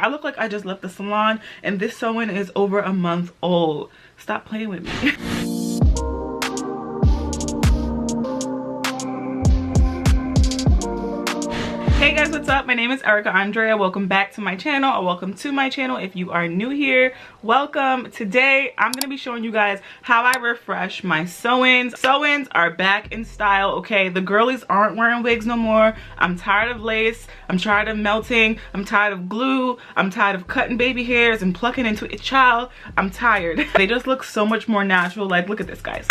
I look like I just left the salon, and this sewing is over a month old. Stop playing with me. Hey guys, what's up? My name is Erica Andrea. Welcome back to my channel, or welcome to my channel if you are new here. Welcome. Today I'm going to be showing you guys how I refresh my sew-ins. Sew-ins are back in style, okay? The girlies aren't wearing wigs no more. I'm tired of lace. I'm tired of melting. I'm tired of glue. I'm tired of cutting baby hairs and plucking into a child. I'm tired. They just look so much more natural. Like, look at this, guys.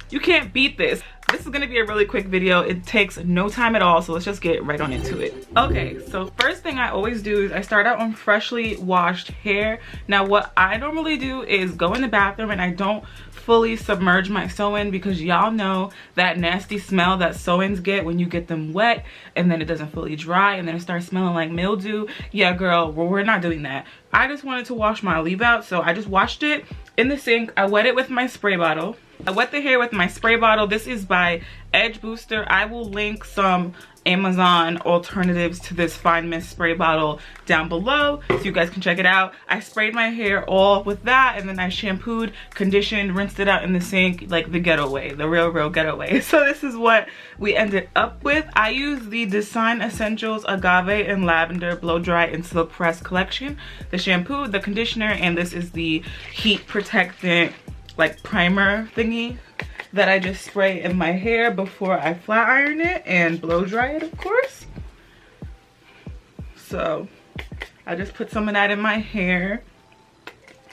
You can't beat this. This is gonna be a really quick video. It takes no time at all, so let's just get right on into it. Okay, so first thing I always do is I start out on freshly washed hair. Now what I normally do is go in the bathroom and I don't fully submerge my sew-in, because y'all know that nasty smell that sew-ins get when you get them wet and then it doesn't fully dry and then it starts smelling like mildew. Yeah girl, well, we're not doing that. I just wanted to wash my leave out, so I just washed it in the sink. I wet it with my spray bottle. I wet the hair with my spray bottle. This is by Edge Booster. I will link some Amazon alternatives to this Fine Mist spray bottle down below so you guys can check it out. I sprayed my hair all with that, and then I shampooed, conditioned, rinsed it out in the sink like the ghetto way, the real ghetto way. So this is what we ended up with. I use the Design Essentials Agave and Lavender Blow Dry and Silk Press collection. The shampoo, the conditioner, and this is the heat protectant like primer thingy that I just spray in my hair before I flat iron it and blow dry it, of course. So I just put some of that in my hair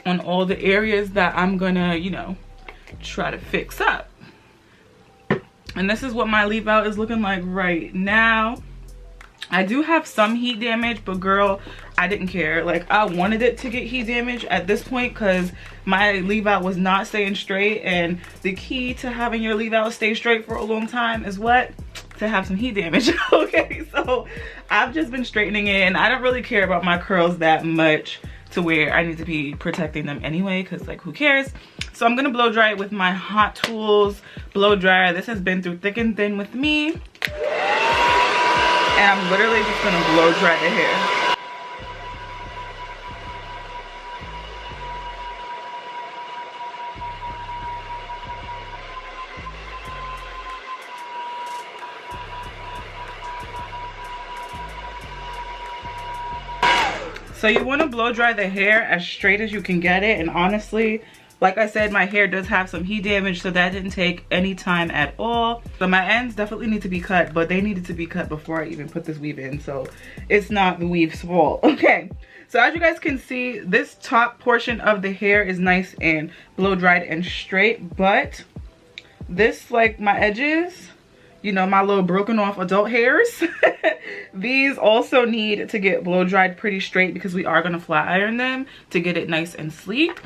on all the areas that I'm gonna, you know, try to fix up. And this is what my leave out is looking like right now. I do have some heat damage, but girl, I didn't care. Like, I wanted it to get heat damage at this point because my leave out was not staying straight, and the key to having your leave out stay straight for a long time is what? To have some heat damage. Okay, so I've just been straightening it, and I don't really care about my curls that much to where I need to be protecting them anyway, because like, who cares? So I'm gonna blow dry it with my Hot Tools blow dryer. This has been through thick and thin with me. And I'm literally just gonna blow dry the hair. So you wanna blow dry the hair as straight as you can get it. And honestly, like I said, my hair does have some heat damage, so that didn't take any time at all. So my ends definitely need to be cut, but they needed to be cut before I even put this weave in, so it's not the weave's fault. Okay, so as you guys can see, this top portion of the hair is nice and blow dried and straight, but this, like my edges, you know, my little broken off adult hairs, these also need to get blow dried pretty straight because we are gonna flat iron them to get it nice and sleek.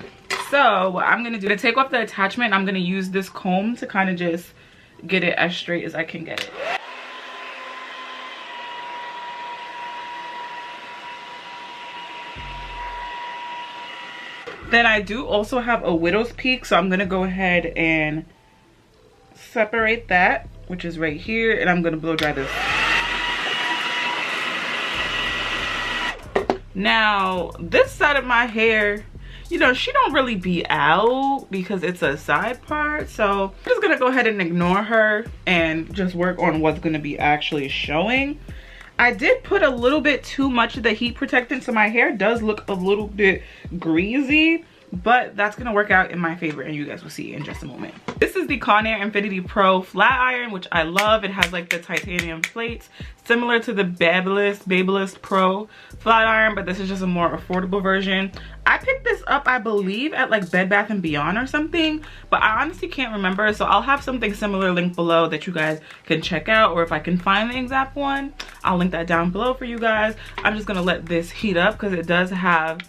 So what I'm gonna do to take off the attachment, I'm gonna use this comb to kind of just get it as straight as I can get it. Then I do also have a widow's peak, so I'm gonna go ahead and separate that, which is right here, and I'm gonna blow dry this. Now this side of my hair, you know, she don't really be out because it's a side part, so I'm just gonna go ahead and ignore her and just work on what's gonna be actually showing. I did put a little bit too much of the heat protectant, so my hair does look a little bit greasy, but that's gonna work out in my favor, and you guys will see in just a moment. This is the Conair Infinity Pro flat iron, which I love. It has like the titanium plates, similar to the Babyliss Pro flat iron, but this is just a more affordable version. I picked this up, I believe, at like Bed Bath & Beyond or something, but I honestly can't remember, so I'll have something similar linked below that you guys can check out, or if I can find the exact one, I'll link that down below for you guys. I'm just gonna let this heat up because it does have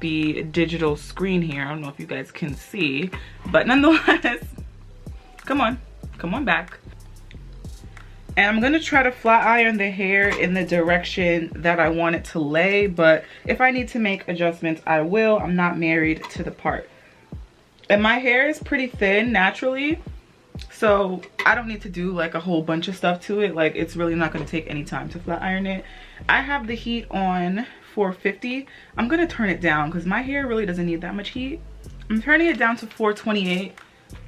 the digital screen here. I don't know if you guys can see, but nonetheless, come on back. And I'm gonna try to flat iron the hair in the direction that I want it to lay, but if I need to make adjustments, I will. I'm not married to the part. And my hair is pretty thin naturally, so I don't need to do like a whole bunch of stuff to it. Like, it's really not gonna take any time to flat iron it. I have the heat on 450. I'm gonna turn it down because my hair really doesn't need that much heat. I'm turning it down to 428,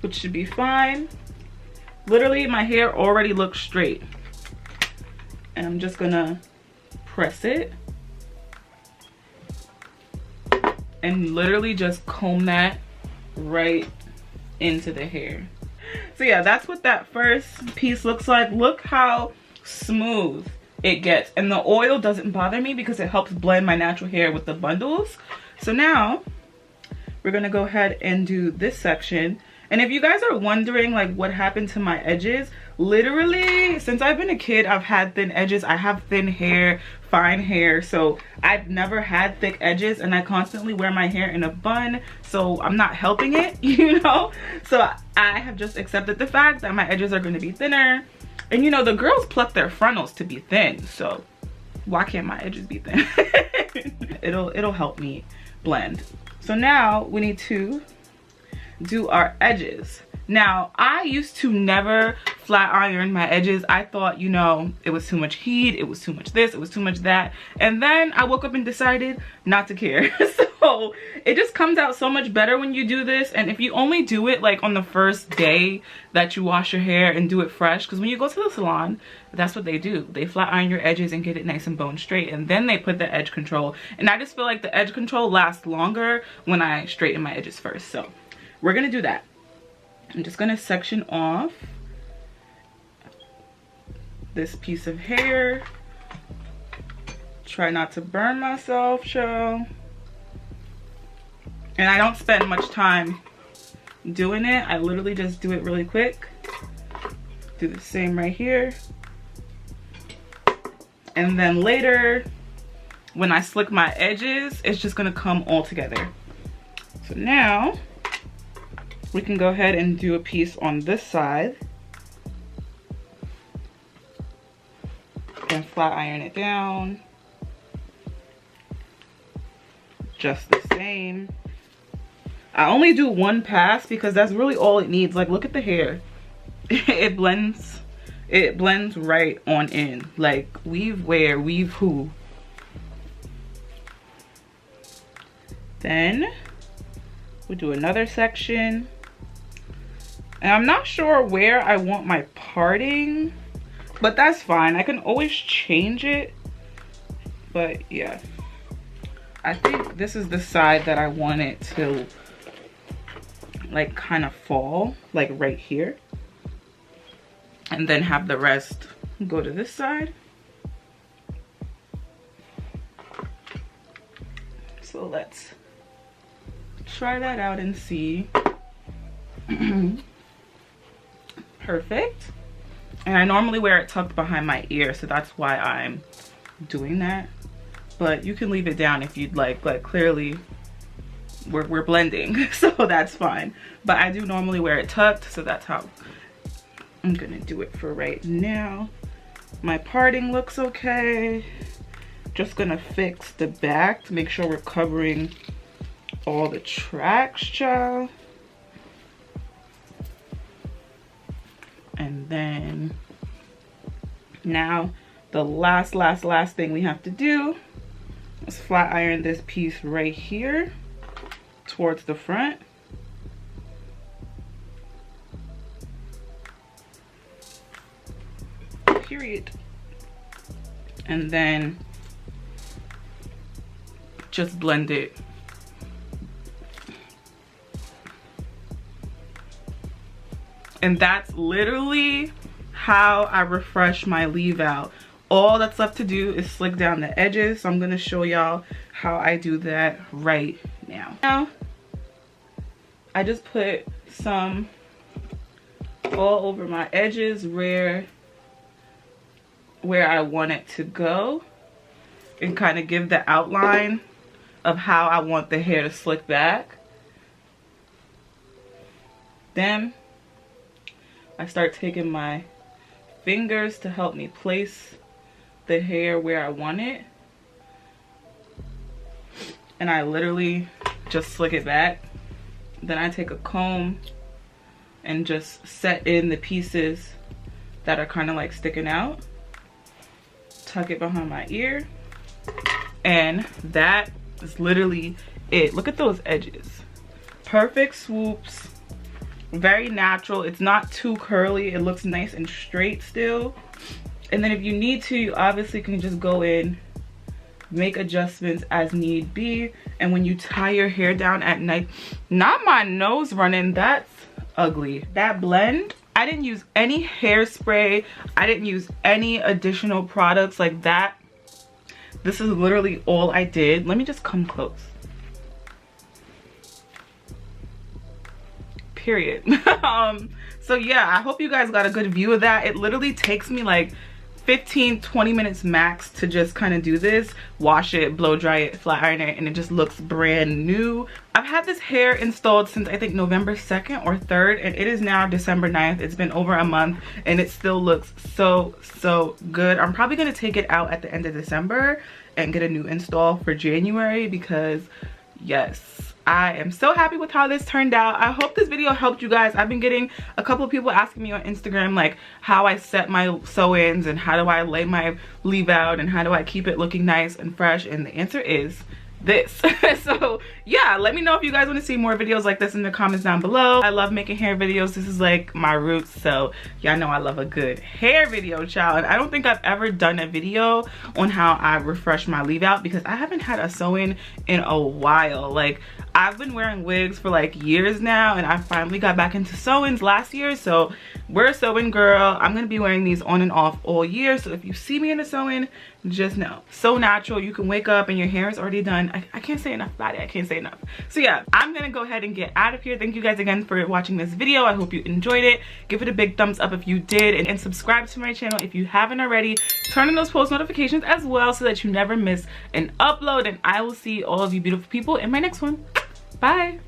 which should be fine. Literally, my hair already looks straight. And I'm just gonna press it. And literally just comb that right into the hair. So yeah, that's what that first piece looks like. Look how smooth it gets. And the oil doesn't bother me because it helps blend my natural hair with the bundles. So now we're gonna go ahead and do this section. And if you guys are wondering like what happened to my edges, literally since I've been a kid, I've had thin edges. I have thin hair, fine hair, so I've never had thick edges, and I constantly wear my hair in a bun, so I'm not helping it, you know. So I have just accepted the fact that my edges are going to be thinner. And you know, the girls pluck their frontals to be thin, so why can't my edges be thin? it'll help me blend. So now we need to do our edges. Now, I used to never flat iron my edges. I thought, you know, it was too much heat, it was too much this, it was too much that. And then I woke up and decided not to care. So it just comes out so much better when you do this. And if you only do it like on the first day that you wash your hair and do it fresh, because when you go to the salon, that's what they do. They flat iron your edges and get it nice and bone straight, and then they put the edge control. And I just feel like the edge control lasts longer when I straighten my edges first. So we're gonna do that. I'm just gonna section off this piece of hair. Try not to burn myself, show. And I don't spend much time doing it. I literally just do it really quick. Do the same right here. And then later, when I slick my edges, it's just gonna come all together. So now, we can go ahead and do a piece on this side and flat iron it down just the same. I only do one pass because that's really all it needs. Like, look at the hair. It blends right on in. Like, weave where, weave who. Then we'll do another section. And I'm not sure where I want my parting, but that's fine. I can always change it. But yeah, I think this is the side that I want it to like kind of fall, like right here. And then have the rest go to this side. So let's try that out and see. Perfect. And I normally wear it tucked behind my ear, so that's why I'm doing that. But you can leave it down if you'd like clearly we're blending, so that's fine. But I do normally wear it tucked, so that's how I'm gonna do it for right now. My parting looks okay. Just gonna fix the back to make sure we're covering all the tracks, child. And then now the last thing we have to do is flat iron this piece right here towards the front. Period. And then just blend it. And that's literally how I refresh my leave out. All that's left to do is slick down the edges. So I'm gonna show y'all how I do that right now. Now, I just put some all over my edges where I want it to go, and kind of give the outline of how I want the hair to slick back. Then I start taking my fingers to help me place the hair where I want it. And I literally just slick it back. Then I take a comb and just set in the pieces that are kind of like sticking out. Tuck it behind my ear. And that is literally it. Look at those edges. Perfect swoops, very natural. It's not too curly, it looks nice and straight still. And then if you need to, you obviously can just go in, make adjustments as need be. And when you tie your hair down at night, not my nose running, that's ugly. That blend, I didn't use any hairspray, I didn't use any additional products like that. This is literally all I did. Let me just come close. Period. So yeah, I hope you guys got a good view of that. It literally takes me like 15-20 minutes max to just kind of do this, wash it, blow dry it, flat iron it, and it just looks brand new. I've had this hair installed since I think November 2nd or 3rd, and it is now December 9th. It's been over a month and it still looks so good. I'm probably gonna take it out at the end of December and get a new install for January, because yes, I am so happy with how this turned out. I hope this video helped you guys. I've been getting a couple of people asking me on Instagram like how I set my sew-ins and how do I lay my leave out and how do I keep it looking nice and fresh, and the answer is this. So yeah, let me know if you guys want to see more videos like this in the comments down below. I love making hair videos. This is like my roots, so y'all know I love a good hair video, child. And I don't think I've ever done a video on how I refresh my leave out, because I haven't had a sew-in in a while. Like, I've been wearing wigs for like years now, and I finally got back into sew-ins last year, so we're a sew-in girl. I'm gonna be wearing these on and off all year, so if you see me in a sew-in, just know. So natural. You can wake up and your hair is already done. I can't say enough about it. I can't say enough. So yeah, I'm gonna go ahead and get out of here. Thank you guys again for watching this video. I hope you enjoyed it. Give it a big thumbs up if you did, and subscribe to my channel if you haven't already. Turn on those post notifications as well so that you never miss an upload, and I will see all of you beautiful people in my next one. Bye.